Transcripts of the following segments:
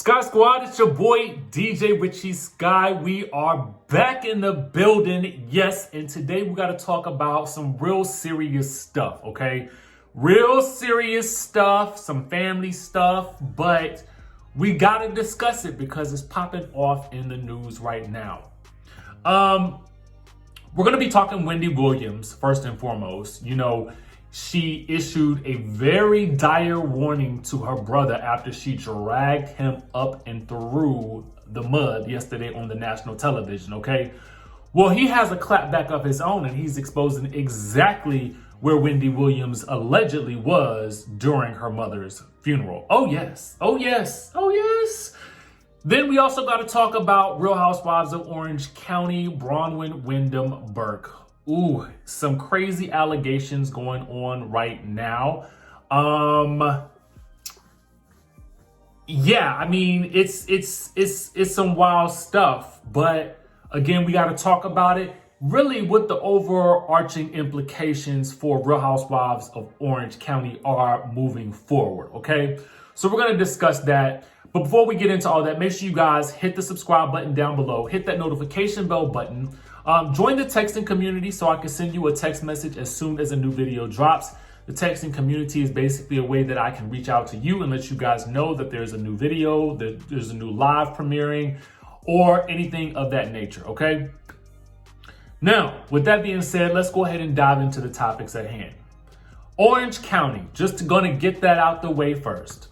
Skye Squad, it's your boy DJ Richie Skye. We are back in the building, yes, and today we got to talk about some real serious stuff, okay? Real serious stuff, some family stuff, but we got to discuss it because it's popping off in the news right now. We're going to be talking Wendy Williams first and foremost. You know, she issued a very dire warning to her brother after she dragged him up and through the mud yesterday on the national television, okay? Well, he has a clapback of his own and he's exposing exactly where Wendy Williams allegedly was during her mother's funeral. Oh, yes. Oh, yes. Oh, yes. Then we also got to talk about Real Housewives of Orange County, Bronwyn Wyndham Burke. Ooh, some crazy allegations going on right now. Yeah, I mean, it's some wild stuff, but again, we got to talk about it really what the overarching implications for Real Housewives of Orange County are moving forward, okay? So we're going to discuss that. But before we get into all that, make sure you guys hit the subscribe button down below, hit that notification bell button, join the texting community so I can send you a text message as soon as a new video drops. The texting community is basically a way that I can reach out to you and let you guys know that there's a new video, that there's a new live premiering, or anything of that nature, okay? Now, with that being said, let's go ahead and dive into the topics at hand. Orange County, just gonna get that out the way first.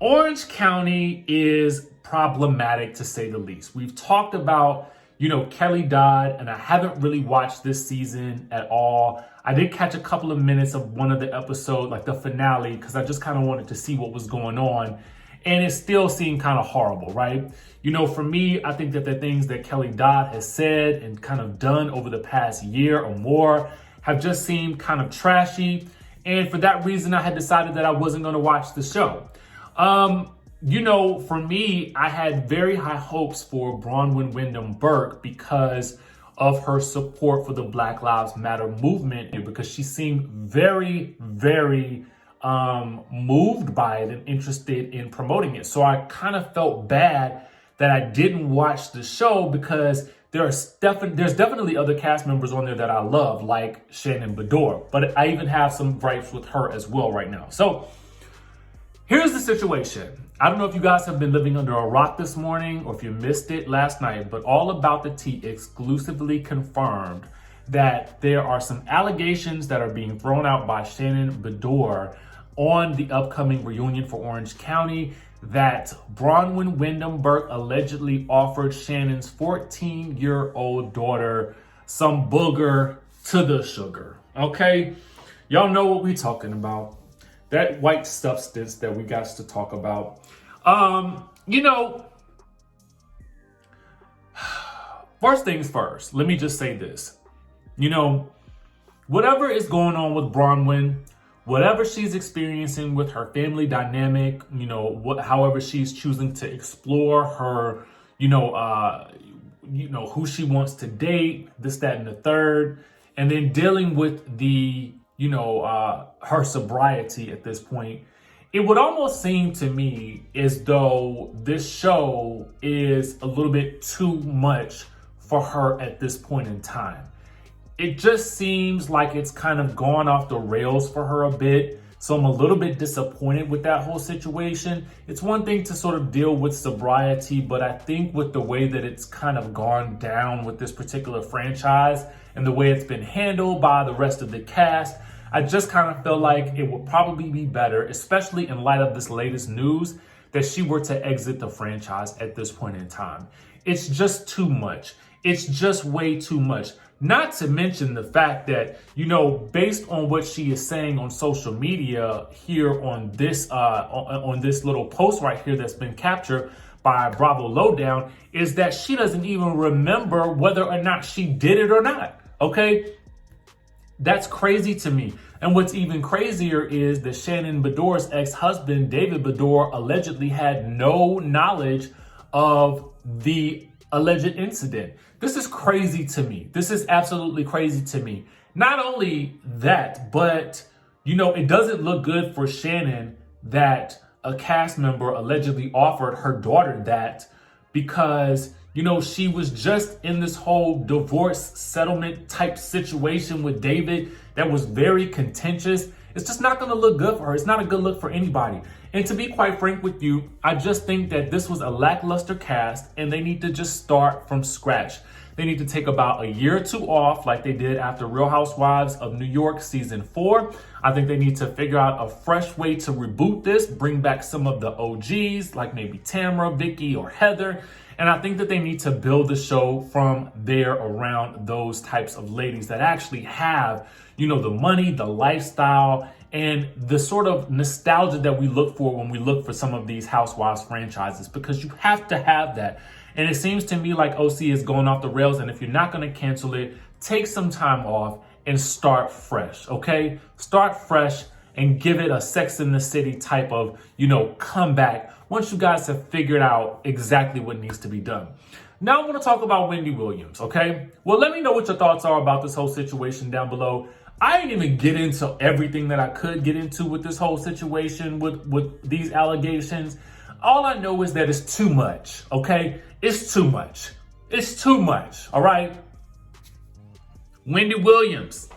Orange County is problematic to say the least. We've talked about, you know, Kelly died, and I haven't really watched this season at all. I did catch a couple of minutes of one of the episodes, like the finale, because I just kind of wanted to see what was going on. And it still seemed kind of horrible, right? You know, for me, I think that the things that Kelly Dodd has said and kind of done over the past year or more have just seemed kind of trashy. And for that reason, I had decided that I wasn't going to watch the show. You know, for me, I had very high hopes for Bronwyn Wyndham Burke because of her support for the Black Lives Matter movement, because she seemed very, very moved by it and interested in promoting it. So I kind of felt bad that I didn't watch the show because there's definitely other cast members on there that I love, like Shannon Beador, but I even have some gripes with her as well right now. So here's the situation. I don't know if you guys have been living under a rock this morning or if you missed it last night, but All About the Tea exclusively confirmed that there are some allegations that are being thrown out by Shannon Beador on the upcoming reunion for Orange County that Bronwyn Wyndham Burke allegedly offered Shannon's 14-year-old daughter some booger to the sugar. Okay? Y'all know what we're talking about. That white substance that we got to talk about. You know, first things first, let me just say this. You know, whatever is going on with Bronwyn, whatever she's experiencing with her family dynamic, you know, however she's choosing to explore her, you know, who she wants to date, this, that, and the third, and then dealing with the, you know, her sobriety at this point, it would almost seem to me as though this show is a little bit too much for her at this point in time. It just seems like it's kind of gone off the rails for her a bit. So I'm a little bit disappointed with that whole situation. It's one thing to sort of deal with sobriety, but I think with the way that it's kind of gone down with this particular franchise and the way it's been handled by the rest of the cast, I just kind of feel like it would probably be better, especially in light of this latest news, that she were to exit the franchise at this point in time. It's just too much. It's just way too much. Not to mention the fact that, you know, based on what she is saying on social media here on this little post right here that's been captured by Bravo Lowdown, is that she doesn't even remember whether or not she did it or not. Okay? That's crazy to me. And what's even crazier is that Shannon Beador's ex-husband, David Beador, allegedly had no knowledge of the alleged incident. This is crazy to me. This is absolutely crazy to me. Not only that, but, you know, it doesn't look good for Shannon that a cast member allegedly offered her daughter that because, you know, she was just in this whole divorce settlement type situation with David that was very contentious. It's just not going to look good for her. It's not a good look for anybody. And to be quite frank with you, I just think that this was a lackluster cast and they need to just start from scratch. They need to take about a year or two off like they did after Real Housewives of New York season 4. I think they need to figure out a fresh way to reboot this, bring back some of the OGs like maybe Tamara, Vicky, or Heather. And I think that they need to build the show from there around those types of ladies that actually have, you know, the money, the lifestyle, and the sort of nostalgia that we look for when we look for some of these Housewives franchises, because you have to have that. And it seems to me like OC is going off the rails. And if you're not going to cancel it, take some time off and start fresh, okay? Start fresh and give it a Sex in the City type of, you know, comeback once you guys have figured out exactly what needs to be done. Now I want to talk about Wendy Williams, okay? Well, let me know what your thoughts are about this whole situation down below. I didn't even get into everything that I could get into with this whole situation with these allegations. All I know is that it's too much, okay? It's too much. It's too much, all right? Wendy Williams,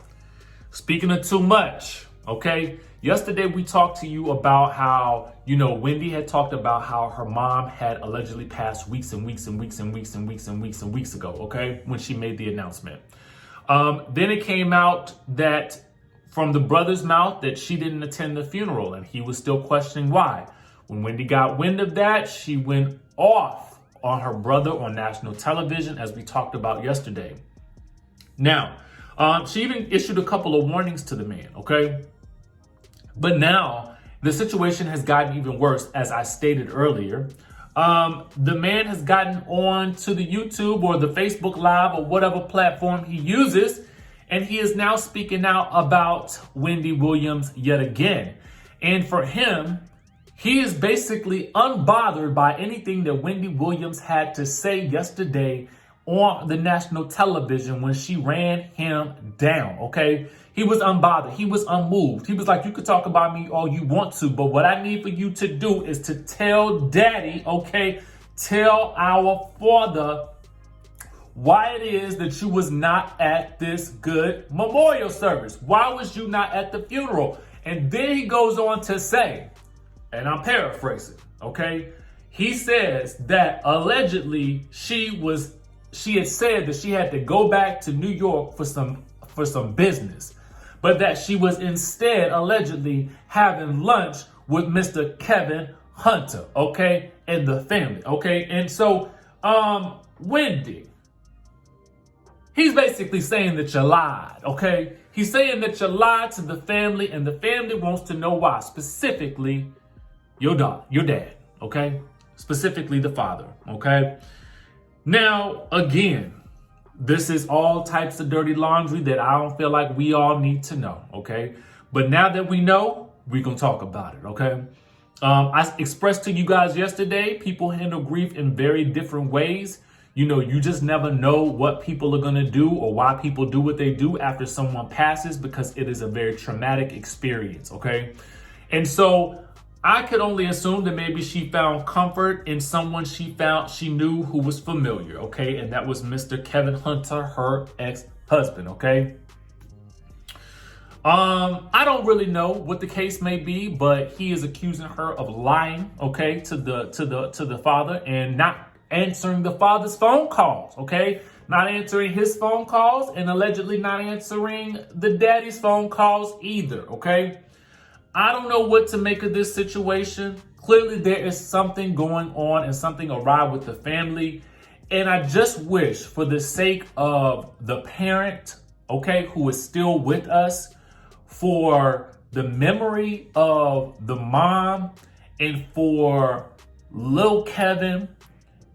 speaking of too much, okay? Yesterday, we talked to you about how, you know, Wendy had talked about how her mom had allegedly passed weeks and weeks and weeks and weeks and weeks and weeks and weeks ago, okay? When she made the announcement. Then it came out that from the brother's mouth that she didn't attend the funeral and he was still questioning why. When Wendy got wind of that, she went off on her brother on national television, as we talked about yesterday. Now, she even issued a couple of warnings to the man, okay? But now the situation has gotten even worse, as I stated earlier. The man has gotten on to the YouTube or the Facebook Live or whatever platform he uses, and he is now speaking out about Wendy Williams yet again. And for him, he is basically unbothered by anything that Wendy Williams had to say yesterday on the national television when she ran him down, okay? He was unbothered. He was unmoved. He was like, you could talk about me all you want to, but what I need for you to do is to tell daddy, okay, tell our father why it is that you was not at this good memorial service. Why was you not at the funeral? And then he goes on to say, and I'm paraphrasing, okay? He says that allegedly she had said that she had to go back to New York for some business, but that she was instead allegedly having lunch with Mr. Kevin Hunter, okay, and the family, okay? And so, Wendy, he's basically saying that you lied, okay? He's saying that you lied to the family, and the family wants to know why, specifically your dad, okay? Specifically the father, okay? Now, again, this is all types of dirty laundry that I don't feel like we all need to know, okay? But now that we know, we're going to talk about it, okay? I expressed to you guys yesterday, people handle grief in very different ways. You know, you just never know what people are going to do or why people do what they do after someone passes, because it is a very traumatic experience, okay? And so I could only assume that maybe she found comfort in someone she knew who was familiar, okay? And that was Mr. Kevin Hunter, her ex-husband, okay? I don't really know what the case may be, but he is accusing her of lying, okay, to the father and not answering the father's phone calls, okay? Not answering his phone calls and allegedly not answering the daddy's phone calls either, okay? I don't know what to make of this situation. Clearly, there is something going on and something awry with the family. And I just wish, for the sake of the parent, okay, who is still with us, for the memory of the mom and for Lil Kevin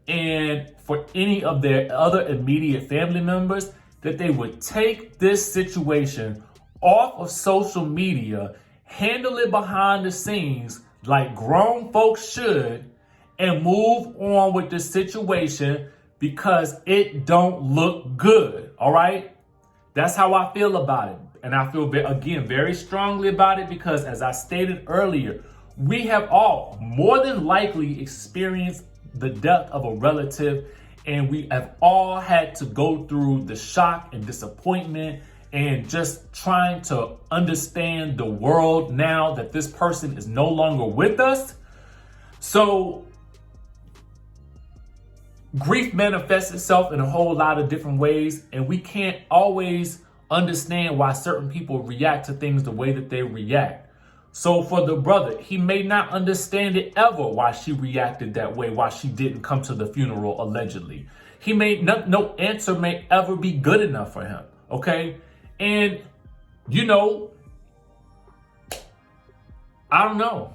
and for any of their other immediate family members, that they would take this situation off of social media, handle it behind the scenes like grown folks should, and move on with the situation, because it don't look good, all right? That's how I feel about it. And I feel, again, very strongly about it, because as I stated earlier, we have all more than likely experienced the death of a relative, and we have all had to go through the shock and disappointment and just trying to understand the world now that this person is no longer with us. So grief manifests itself in a whole lot of different ways, and we can't always understand why certain people react to things the way that they react. So for the brother, he may not understand it ever why she reacted that way, why she didn't come to the funeral, allegedly. He may not, no answer may ever be good enough for him, okay? And, you know, I don't know.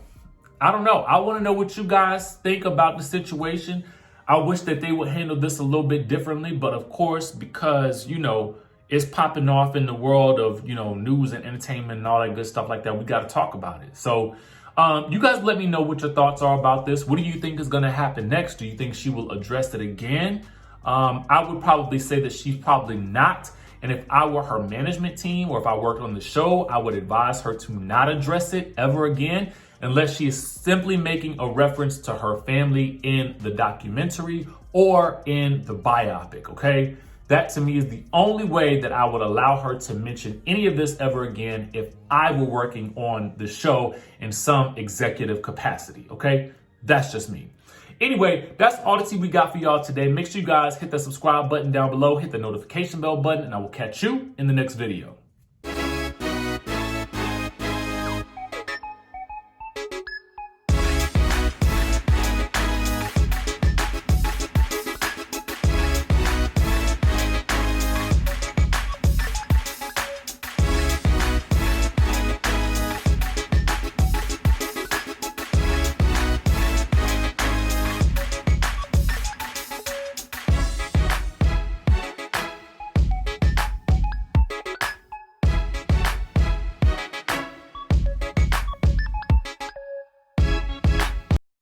I want to know what you guys think about the situation. I wish that they would handle this a little bit differently, but of course, because, you know, it's popping off in the world of, you know, news and entertainment and all that good stuff like that, we got to talk about it. So you guys let me know what your thoughts are about this. What do you think is going to happen next? Do you think she will address it again? I would probably say that she's probably not. And if I were her management team or if I worked on the show, I would advise her to not address it ever again, unless she is simply making a reference to her family in the documentary or in the biopic, okay? That to me is the only way that I would allow her to mention any of this ever again if I were working on the show in some executive capacity, okay? That's just me. Anyway, that's all the tea we got for y'all today. Make sure you guys hit the subscribe button down below, hit the notification bell button, and I will catch you in the next video.